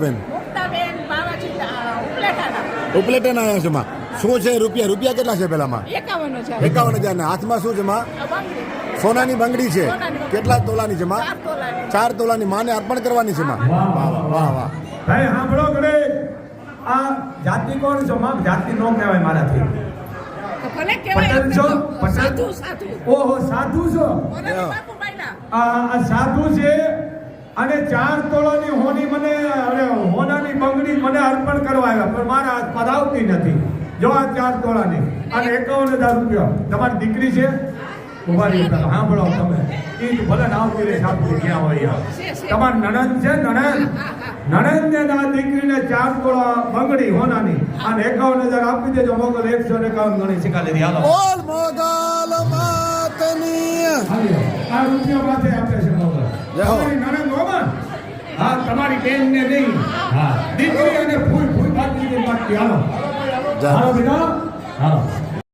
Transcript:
બેન મુક્તાબેન બાવાજી ઉપલેટાના ઉપલેટાના આવ્યા છે માં. શું છે રૂપિયા? રૂપિયા કેટલા છે પેલામાં? 51,000 51,000 ને હાથમાં શું છે માં? બંગડી સોનાની બંગડી છે. સોનાની બંગડી. કેટલા તોલાની છે માં? 4 તોલાની 4 તોલાની માને અર્પણ કરવાની છે માં. વાહ વાહ વાહ વાહ. ભાઈ સાંભળો કરે આ જાતિ કોણ છો માં? જાતિ નો કહેવાય મારાથી. તો ભલે કહેવાય પટેલ છો? પટેલ? સાધુ સાધુ ઓહો સાધુ છો. ઓલા બાપુ બાયના આ સાધુ છે અને 4 તોલાની હોની મને અરે હોનાની બંગડી મને અર્પણ કરવા આવ્યા પણ મારા હાથમાં આવતી નથી. જો આ 4 તોલાની અને 51,000 રૂપિયા તમારી દીકરી છે. ઉભા રહી સાંભળો તમે એ ભલે ના આવતી રહે સાધુ ક્યાં હોય તમારી નણંદ છે નણંદ ને આ દીકરીને 4 તોલા બંગડી હોનાની અને 51,000 આપી દેજો. મોગલ 151 ગણી શીખા લીધી. હાલો બોલ મોગલ માતની. આ રૂપિયા પાસે આપે છે મોગલ. જય હો. તમારી નણંદ હોવા હા તમારી બેન ને નહીં હા દીકરી અને ફૂલ ફૂલ બાકી હાલો જય હો. હાલો બેટા હાલો